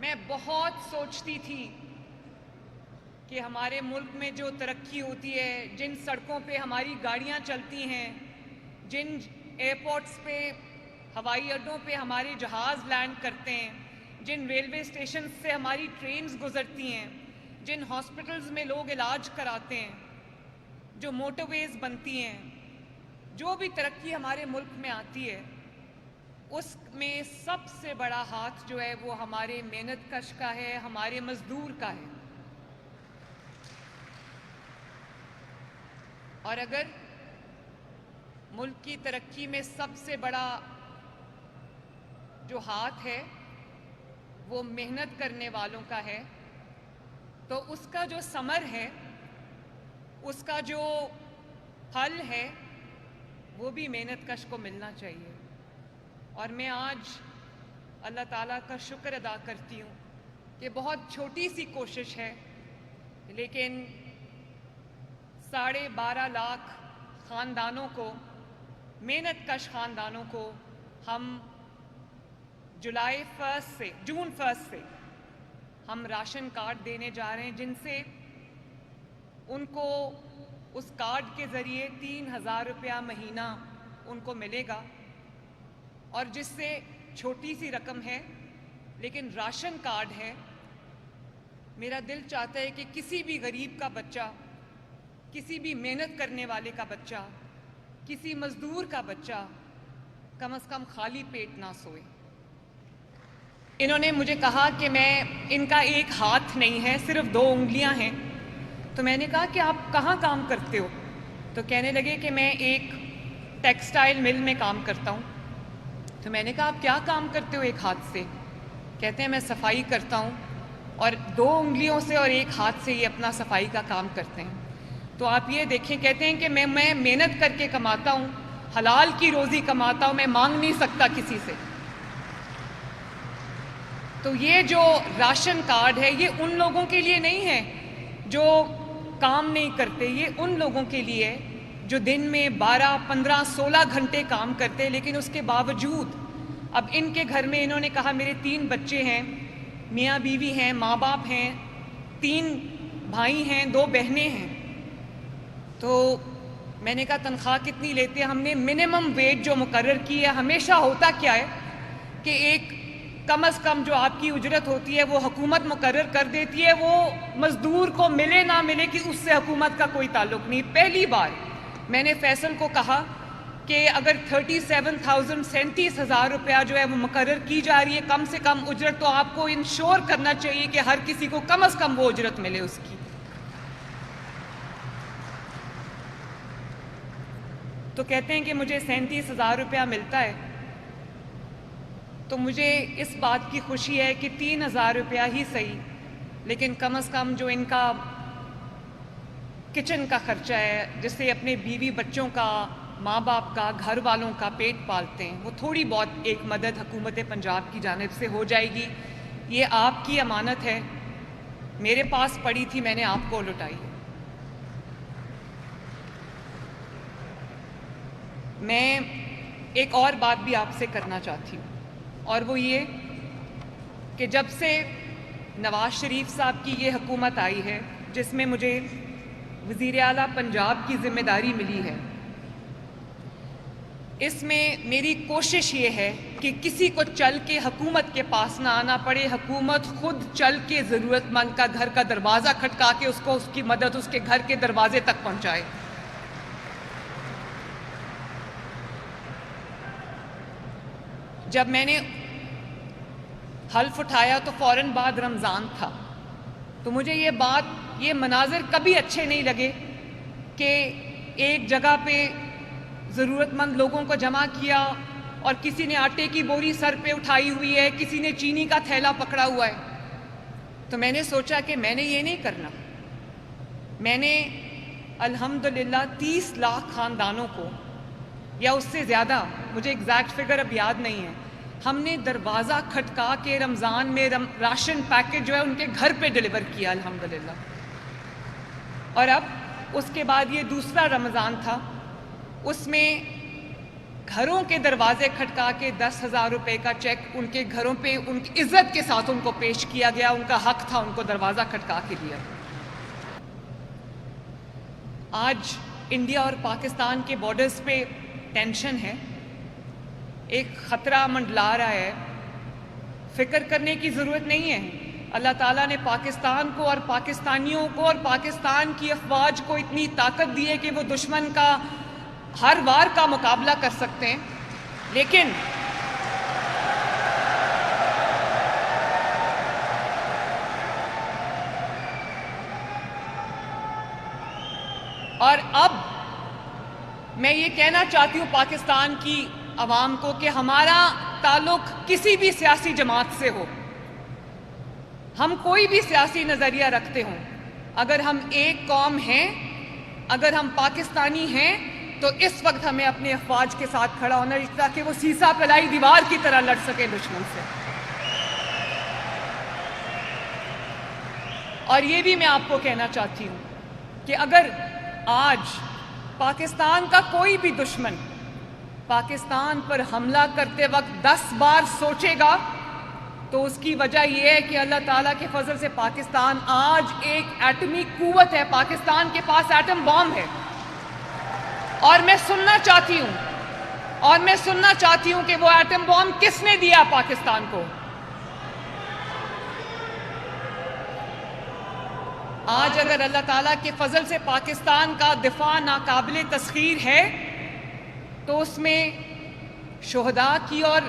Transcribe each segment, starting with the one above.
میں بہت سوچتی تھی کہ ہمارے ملک میں جو ترقی ہوتی ہے، جن سڑکوں پہ ہماری گاڑیاں چلتی ہیں، جن ایئرپورٹس پہ، ہوائی اڈوں پہ ہمارے جہاز لینڈ کرتے ہیں، جن ریلوے اسٹیشن سے ہماری ٹرینز گزرتی ہیں، جن ہاسپٹلز میں لوگ علاج کراتے ہیں، جو موٹر ویز بنتی ہیں، جو بھی ترقی ہمارے ملک میں آتی ہے، اس میں سب سے بڑا ہاتھ جو ہے وہ ہمارے محنت کش کا ہے، ہمارے مزدور کا ہے۔ اور اگر ملک کی ترقی میں سب سے بڑا جو ہاتھ ہے وہ محنت کرنے والوں کا ہے، تو اس کا جو ثمر ہے، اس کا جو پھل ہے، وہ بھی محنت کش کو ملنا چاہیے۔ اور میں آج اللہ تعالیٰ کا شکر ادا کرتی ہوں کہ بہت چھوٹی سی کوشش ہے، لیکن 12.5 لاکھ خاندانوں کو، محنت کش خاندانوں کو ہم جون 1 سے ہم راشن کارڈ دینے جا رہے ہیں، جن سے ان کو اس کارڈ کے ذریعے 3,000 روپیہ مہینہ ان کو ملے گا، اور جس سے چھوٹی سی رقم ہے لیکن راشن کارڈ ہے۔ میرا دل چاہتا ہے کہ کسی بھی غریب کا بچہ، کسی بھی محنت کرنے والے کا بچہ، کسی مزدور کا بچہ کم از کم خالی پیٹ نہ سوئے۔ انہوں نے مجھے کہا کہ ان کا ایک ہاتھ نہیں ہے، صرف 2 انگلیاں ہیں۔ تو میں نے کہا کہ آپ کہاں کام کرتے ہو؟ تو کہنے لگے کہ میں ایک ٹیکسٹائل مل میں کام کرتا ہوں۔ تو میں نے کہا آپ کیا کام کرتے ہو ایک ہاتھ سے؟ کہتے ہیں میں صفائی کرتا ہوں، اور 2 انگلیوں سے اور ایک ہاتھ سے یہ اپنا صفائی کا کام کرتے ہیں۔ تو آپ یہ دیکھیں، کہتے ہیں کہ میں محنت کر کے کماتا ہوں، حلال کی روزی کماتا ہوں، میں مانگ نہیں سکتا کسی سے۔ تو یہ جو راشن کارڈ ہے یہ ان لوگوں کے لیے نہیں ہے جو کام نہیں کرتے، یہ ان لوگوں کے لیے جو دن میں 12, 15, 16 گھنٹے کام کرتے، لیکن اس کے باوجود اب ان کے گھر میں، انہوں نے کہا میرے 3 بچے ہیں، میاں بیوی ہیں، ماں باپ ہیں، 3 بھائی ہیں، 2 بہنیں ہیں۔ تو میں نے کہا تنخواہ کتنی لیتے ہیں؟ ہم نے منیمم ویج جو مقرر کی ہے، ہمیشہ ہوتا کیا ہے کہ ایک کم از کم جو آپ کی اجرت ہوتی ہے وہ حکومت مقرر کر دیتی ہے، وہ مزدور کو ملے نہ ملے کہ اس سے حکومت کا کوئی تعلق نہیں۔ پہلی بار میں نے فیصل کو کہا کہ اگر 37,000 روپیہ جو ہے وہ مقرر کی جا رہی ہے کم سے کم اجرت، تو آپ کو انشور کرنا چاہیے کہ ہر کسی کو کم از کم وہ اجرت ملے اس کی۔ تو کہتے ہیں کہ مجھے 37,000 روپیہ ملتا ہے، تو مجھے اس بات کی خوشی ہے کہ 3,000 روپیہ ہی صحیح، لیکن کم از کم جو ان کا کچن کا خرچہ ہے، جس سے اپنے بیوی بچوں کا، ماں باپ کا، گھر والوں کا پیٹ پالتے ہیں، وہ تھوڑی بہت ایک مدد حکومت پنجاب کی جانب سے ہو جائے گی۔ یہ آپ کی امانت ہے، میرے پاس پڑی تھی، میں نے آپ کو لوٹائی ہے۔ میں ایک اور بات بھی آپ سے کرنا چاہتی ہوں، اور وہ یہ کہ جب سے نواز شریف صاحب کی یہ حکومت آئی ہے، جس میں مجھے وزیر اعلیٰ پنجاب کی ذمہ داری ملی ہے، اس میں میری کوشش یہ ہے کہ کسی کو چل کے حکومت کے پاس نہ آنا پڑے، حکومت خود چل کے ضرورت مند کا گھر کا دروازہ کھٹکا کے اس کو اس کی مدد اس کے گھر کے دروازے تک پہنچائے۔ جب میں نے حلف اٹھایا تو فوراً بعد رمضان تھا، تو مجھے یہ مناظر کبھی اچھے نہیں لگے کہ ایک جگہ پہ ضرورت مند لوگوں کو جمع کیا اور کسی نے آٹے کی بوری سر پہ اٹھائی ہوئی ہے، کسی نے چینی کا تھیلا پکڑا ہوا ہے۔ تو میں نے سوچا کہ میں نے یہ نہیں کرنا۔ میں نے الحمدللہ 30 لاکھ خاندانوں کو، یا اس سے زیادہ، مجھے ایگزیکٹ فگر اب یاد نہیں ہے، ہم نے دروازہ کھٹکا کے رمضان میں راشن پیکٹ جو ہے ان کے گھر پہ ڈیلیور کیا الحمدللہ۔ اور اب اس کے بعد یہ دوسرا رمضان تھا، اس میں گھروں کے دروازے کھٹکا کے 10,000 روپے کا چیک ان کے گھروں پہ ان کی عزت کے ساتھ ان کو پیش کیا گیا. ان کا حق تھا ان کو دروازہ کھٹکا کے دیا. آج انڈیا اور پاکستان کے بارڈرز پہ ٹینشن ہے, ایک خطرہ منڈلا رہا ہے. فکر کرنے کی ضرورت نہیں ہے. اللہ تعالیٰ نے پاکستان کو اور پاکستانیوں کو اور پاکستان کی افواج کو اتنی طاقت دی ہے کہ وہ دشمن کا ہر وار کا مقابلہ کر سکتے ہیں. لیکن اور اب میں یہ کہنا چاہتی ہوں پاکستان کی عوام کو کہ ہمارا تعلق کسی بھی سیاسی جماعت سے ہو, ہم کوئی بھی سیاسی نظریہ رکھتے ہوں, اگر ہم ایک قوم ہیں, اگر ہم پاکستانی ہیں, تو اس وقت ہمیں اپنے افواج کے ساتھ کھڑا ہونا ہے تاکہ وہ سیسا پلائی دیوار کی طرح لڑ سکے دشمن سے. اور یہ بھی میں آپ کو کہنا چاہتی ہوں کہ اگر آج پاکستان کا کوئی بھی دشمن پاکستان پر حملہ کرتے وقت 10 بار سوچے گا تو اس کی وجہ یہ ہے کہ اللہ تعالیٰ کے فضل سے پاکستان آج ایک ایٹمی قوت ہے. پاکستان کے پاس ایٹم بام ہے. اور میں سننا چاہتی ہوں کہ وہ ایٹم بام کس نے دیا پاکستان کو. آج اگر اللہ تعالیٰ کے فضل سے پاکستان کا دفاع ناقابل تسخیر ہے تو اس میں شہداء کی اور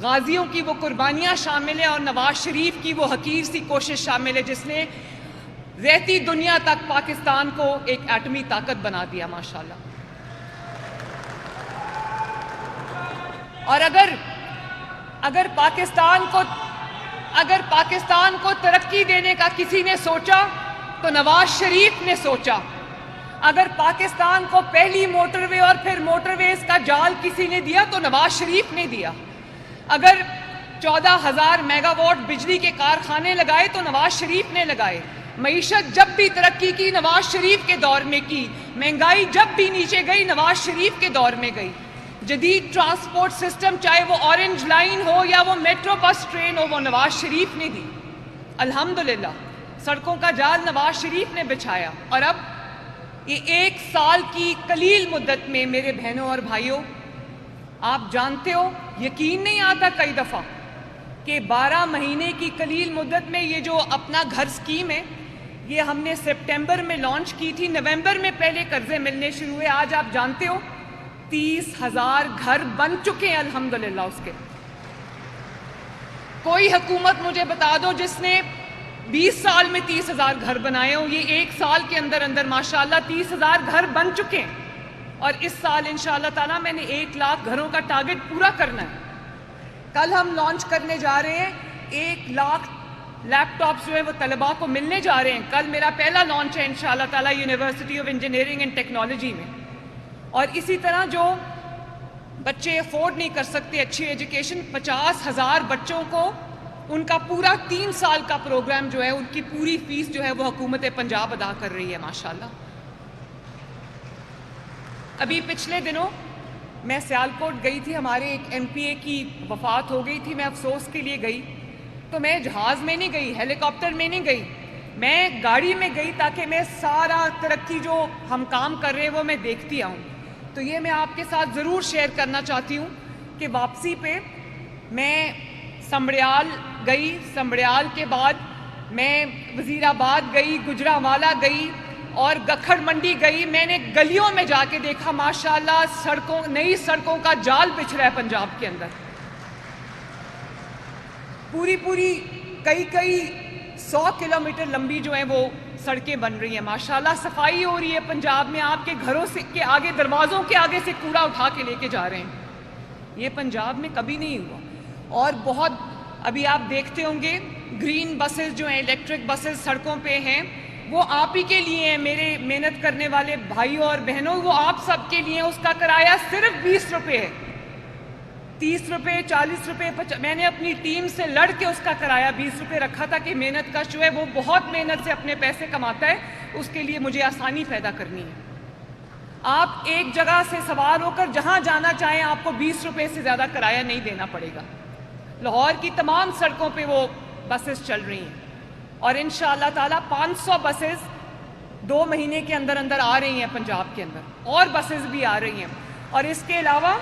غازیوں کی وہ قربانیاں شامل ہیں اور نواز شریف کی وہ حقیر سی کوشش شامل ہے جس نے رہتی دنیا تک پاکستان کو ایک ایٹمی طاقت بنا دیا ماشاءاللہ. اور اگر پاکستان کو ترقی دینے کا کسی نے سوچا تو نواز شریف نے سوچا. اگر پاکستان کو پہلی موٹر وے اور پھر موٹر ویز کا جال کسی نے دیا تو نواز شریف نے دیا. اگر 14,000 میگا واٹ بجلی کے کارخانے لگائے تو نواز شریف نے لگائے. معیشت جب بھی ترقی کی نواز شریف کے دور میں کی. مہنگائی جب بھی نیچے گئی نواز شریف کے دور میں گئی. جدید ٹرانسپورٹ سسٹم چاہے وہ اورنج لائن ہو یا وہ میٹرو بس ٹرین ہو وہ نواز شریف نے دی. الحمدللہ سڑکوں کا جال نواز شریف نے بچھایا. اور اب یہ 1 سال کی قلیل مدت میں میرے بہنوں اور بھائیوں آپ جانتے ہو یقین نہیں آتا کئی دفعہ کہ 12 مہینے کی قلیل مدت میں یہ جو اپنا گھر سکیم ہے یہ ہم نے سپٹمبر میں لانچ کی تھی. نومبر میں پہلے قرضے ملنے شروع ہوئے. آج آپ جانتے ہو 30,000 گھر بن چکے ہیں الحمدللہ. اس کے کوئی حکومت مجھے بتا دو جس نے 20 سال میں 30,000 گھر بنائے ہوں. یہ 1 سال کے اندر ماشاءاللہ 30,000 گھر بن چکے ہیں. اور اس سال انشاءاللہ تعالیٰ میں نے 1 لاکھ گھروں کا ٹارگٹ پورا کرنا ہے. کل ہم لانچ کرنے جا رہے ہیں 1 لاکھ لیپ ٹاپس جو ہیں وہ طلباء کو ملنے جا رہے ہیں. کل میرا پہلا لانچ ہے انشاءاللہ تعالیٰ university of engineering and technology میں. اور اسی طرح جو بچے افورڈ نہیں کر سکتے اچھی ایجوکیشن 50,000 بچوں کو ان کا پورا 3 سال کا پروگرام جو ہے ان کی پوری فیس جو ہے وہ حکومت پنجاب ادا کر رہی ہے ماشاءاللہ. ابھی پچھلے دنوں میں سیالکوٹ گئی تھی. ہمارے ایک ایم پی اے کی وفات ہو گئی تھی. میں افسوس کے لیے گئی تو میں جہاز میں نہیں گئی, ہیلی کاپٹر میں نہیں گئی, میں گاڑی میں گئی تاکہ میں سارا ترقی جو ہم کام کر رہے ہیں وہ میں دیکھتی آؤں. تو یہ میں آپ کے ساتھ ضرور شیئر کرنا چاہتی ہوں کہ واپسی پہ میں سمبڑیال گئی. سمبڑیال کے بعد میں وزیر آباد گئی, گجرانوالہ گئی اور گکھڑ منڈی گئی. میں نے گلیوں میں جا کے دیکھا ماشاءاللہ نئی سڑکوں کا جال بچھ رہا ہے پنجاب کے اندر. پوری کئی 100 کلومیٹر لمبی جو ہیں وہ سڑکیں بن رہی ہیں ماشاءاللہ. صفائی ہو رہی ہے پنجاب میں. آپ کے گھروں سے کے آگے دروازوں کے آگے سے کوڑا اٹھا کے لے کے جا رہے ہیں. یہ پنجاب میں کبھی نہیں ہوا. اور بہت ابھی آپ دیکھتے ہوں گے گرین بسز جو ہیں الیکٹرک بسز سڑکوں پہ ہیں وہ آپ ہی کے لیے ہیں میرے محنت کرنے والے بھائیوں اور بہنوں. وہ آپ سب کے لیے. اس کا کرایہ صرف 20 روپے ہے. 30 روپے 40 روپے میں نے اپنی ٹیم سے لڑ کے اس کا کرایہ 20 روپے رکھا تھا کہ محنت کش جو ہے وہ بہت محنت سے اپنے پیسے کماتا ہے, اس کے لیے مجھے آسانی پیدا کرنی ہے. آپ ایک جگہ سے سوار ہو کر جہاں جانا چاہیں آپ کو 20 روپے سے زیادہ کرایہ نہیں دینا پڑے گا. لاہور کی تمام سڑکوں پہ وہ بسز چل رہی ہیں اور انشاءاللہ تعالیٰ 500 بسز 2 مہینے کے اندر اندر آ رہی ہیں پنجاب کے اندر, اور بسز بھی آ رہی ہیں. اور اس کے علاوہ